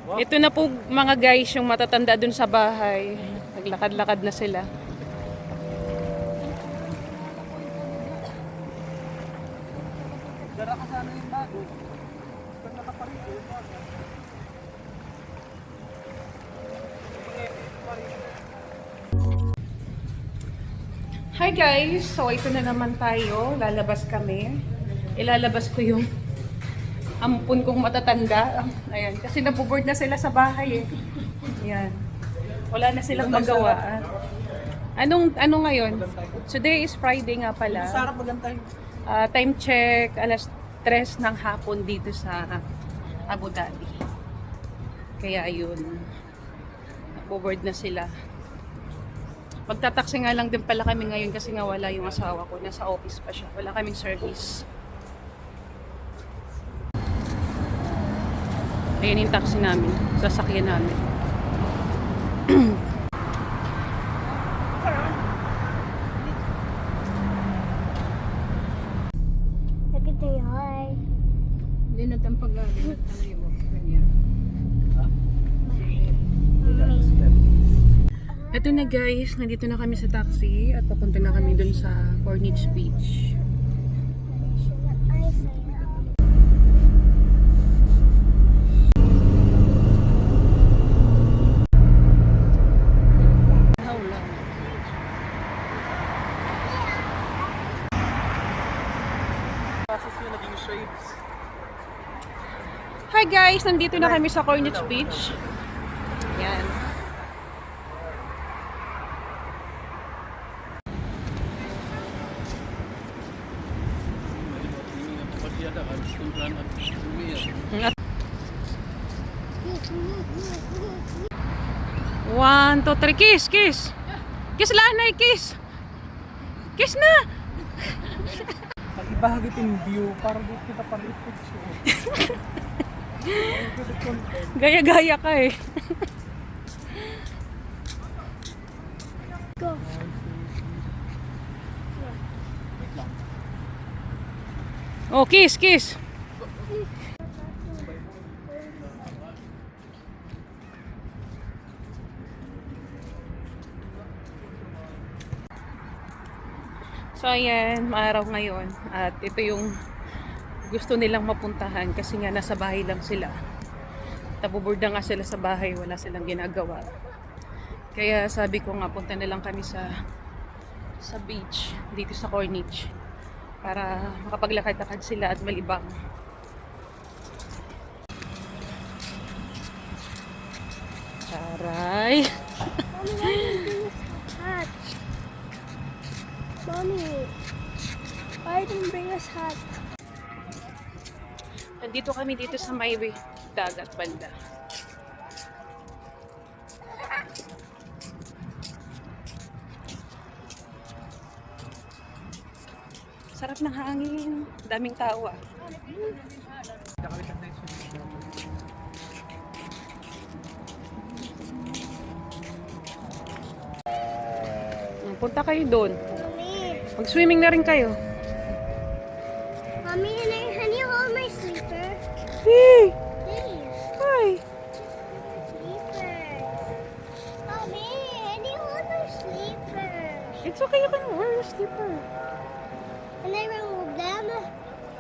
Ito na po mga guys, yung matatanda dun sa bahay. Naglakad-lakad na sila. Dara ka sana yung bago. Pag nakaparito yung bago. Hi guys! So ito na naman tayo. Lalabas kami. Ilalabas ko yung ampun kong matatanda. Ayan. Kasi nabuboard na sila sa bahay eh. Ayan. Wala na silang magawa. Anong ngayon? Today is Friday nga pala. Sarap magantay. Time check, alas 3 ng hapon dito sa Abu Dhabi. Kaya ayun. Nabuboard na sila. Magtataksi nga lang din pala kami ngayon kasi nga wala yung asawa ko. Nasa office pa siya. Wala kaming service. Ayan yung taxi namin. Sasakyan namin. Look at the eye. Hindi na tayong pag-galing at tayo. Ganyan. Ito na guys, nandito na kami sa taxi at papunta na kami dun sa Corniche Beach. Process yung naging shades. Hi guys, nandito na kami sa Corniche Beach. Yan. One, two, three, kiss, kiss. Kiss lanay, kiss. Kiss na. Pag ibahagit yung view, para doon kita pa-reflect siya. Gaya-gaya ka eh. Go. Oh, kiss, kiss. So ayan, maaraw ngayon at ito yung gusto nilang mapuntahan kasi nga nasa bahay lang sila. Tabuboard na nga sila sa bahay, wala silang ginagawa. Kaya sabi ko nga punta na lang kami sa beach dito sa Corniche para makapaglakad-lakad sila at malibang. Taray! Mommy, why didn't bring us hat? Nandito kami dito sa may dagat banda. Sarap ng hangin. Daming tao ah. Punta kayo doon. Mommy, Mag-swimming na rin kayo. Mommy, can you hold my sleeper? Hey! Please. Hi! Sleeper. Mommy, can you hold my sleeper? It's okay, you can wear your slipper. Can I remove them?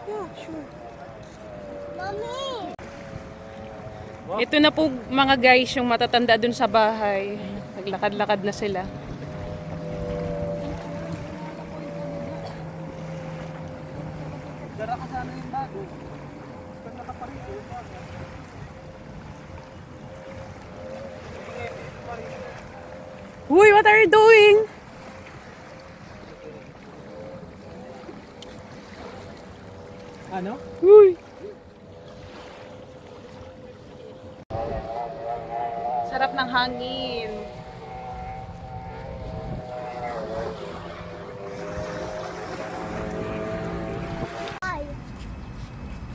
Yeah, sure. Mommy. Ito na po mga guys, yung matatanda dun sa bahay. Naglakad-lakad na sila. Dara ka sana yung bago. Pag nakaparito yung bago. Uy, what are you doing? Ano? Uy! Sarap ng hangin. Why?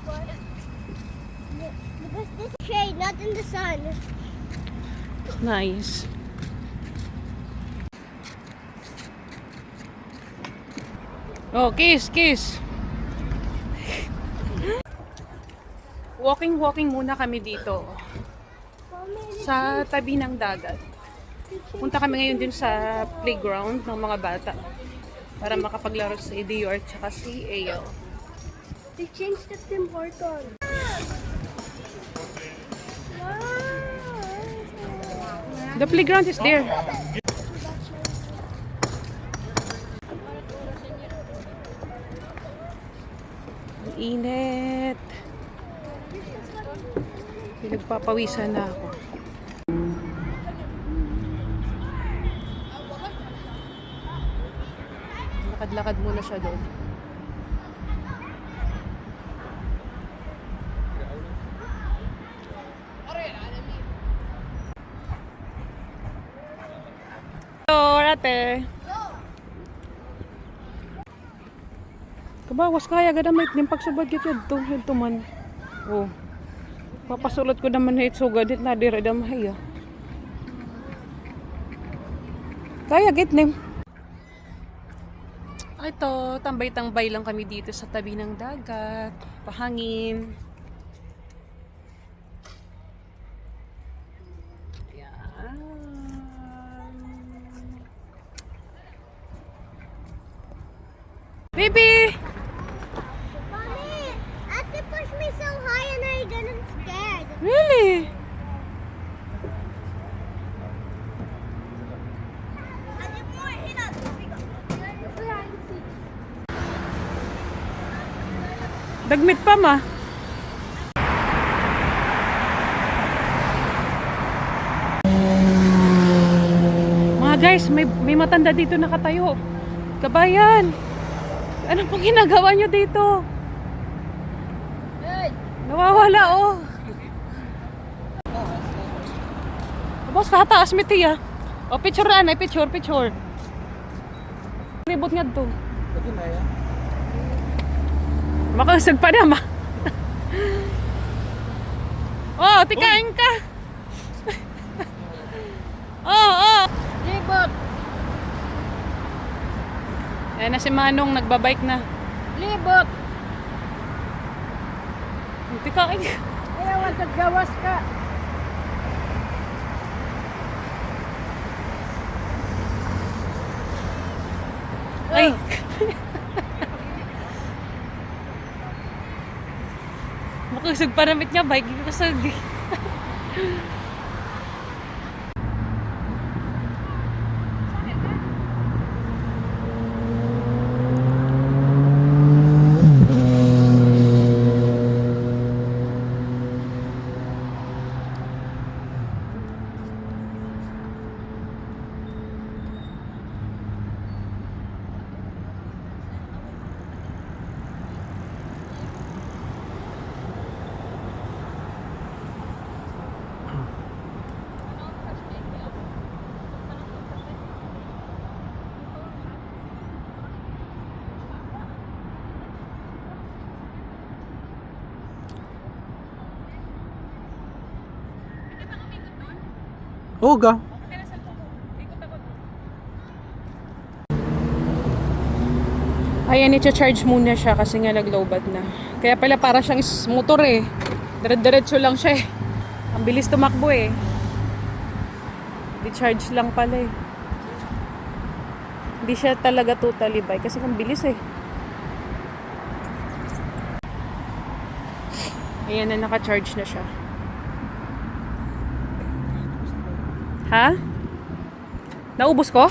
What? Because this shade, not in the sun. Nice. Oh, kiss, kiss. Walking muna kami dito. sa tabi ng dagat. Punta kami ngayon din sa playground ng mga bata para makapaglaro si Dior at saka si AL. They changed the Tim Horton. The playground is there. Ang init. Pinagpapawisan na ako. Lakad-lakad muna siya doon. Hello, ate. Kabawas kaya gada may pagsubad gid yun man. Oh. Papasulot ko naman hit sugad dit na dira damay. Kaya gid nim. Ito, tambay-tambay lang kami dito sa tabi ng dagat. Pahangin. Yan. Baby! Mommy, Ate pushed me so high and I didn't scared. Really? Dagmit pa ma. Mga guys, may matanda dito nakatayo. Kabayan. Ano pang ginagawa nyo dito? Nawawala oh. Boss, kahataas mi tiya. O picture na, picture. Ribot nga to. Pwede na yan. Makasag pa na ma. Oh, tikain ka. Oh. Libot! Ayan na si Manong, nagbabike na. Libot! Tikain ka. Ayaw at gawas ka. Ay. Makasag paramit niya, bike kasag. Oga. Ayan, i-charge muna siya kasi nga nag-lowbat na. Kaya pala para siyang motor eh. Diretso lang siya eh. Ang bilis tumakbo eh. Di-charge lang pala eh. Hindi siya talaga totally bike kasi ang bilis eh. Ayan na, naka-charge na siya. Ha? Naubos ko?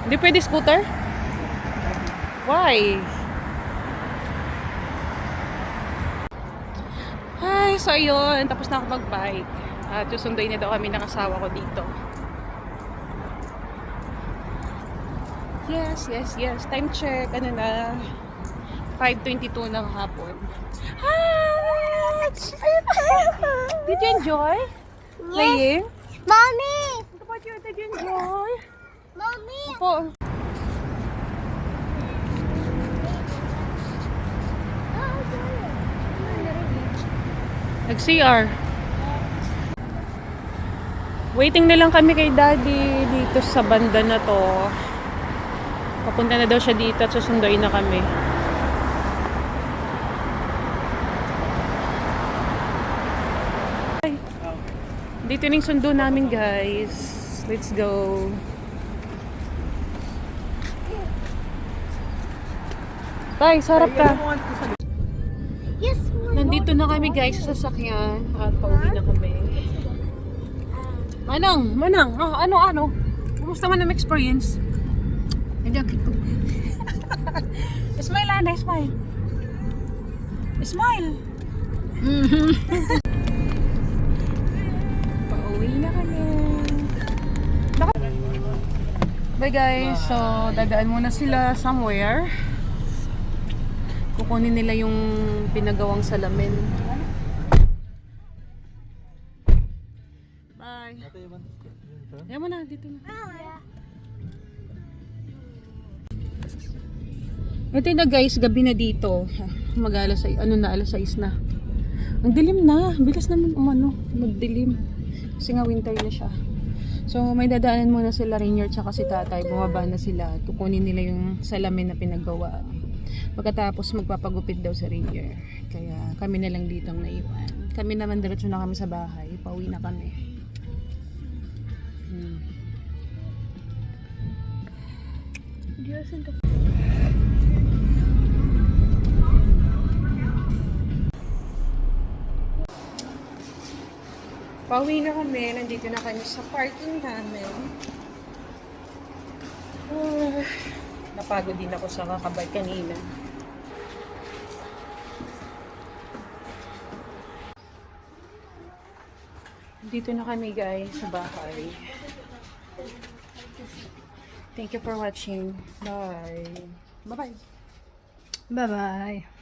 Hindi pwede scooter? Why? Ay, so yun. Tapos na ako mag-bike. At susunduin na daw kami ng asawa ko dito. Yes. Time check. Ano na? 5:22 ng hapon. Hi! Did you enjoy playing? Mommy! What about you? Did you enjoy? Mommy! Po. Nag-CR. Waiting na lang kami kay Daddy dito sa banda na to. Papunta na daw siya dito at susunduin na kami. Ay, dito na yung sundo namin, guys. Let's go. Tay, sarap ka. Yes, Nandito na kami, guys, sa sasakyan. At pauwi na kami. Manang, ano? Kumusta man ang experience? Nandiyan kito. Smile, Ana, smile. Smile. Pauwi na kami. Bye, guys. So, dadaan muna sila somewhere. Kukunin nila yung pinagawang salamin. Bye. Ayaw mo na, dito na. Ito na, guys, gabi na dito. Mag-alas, alas 6 na. Ang dilim na. Bilis naman magdilim. Kasi nga winter na siya. So, may dadaanan muna sila, Rainier tsaka si tatay. Bumaba na sila. Kukunin nila yung salamin na pinagawa. Pagkatapos magpapagupit daw sa Rainier. Kaya kami na lang dito ang naiwan. Kami naman diretso na kami sa bahay. Pauwi na kami. Pauwi na kami. Nandito na kami sa parking namin. Napagod din ako sa kakabike kanina. Dito na kami, guys, sa bahay. Thank you for watching. Bye. Bye-bye. Bye-bye.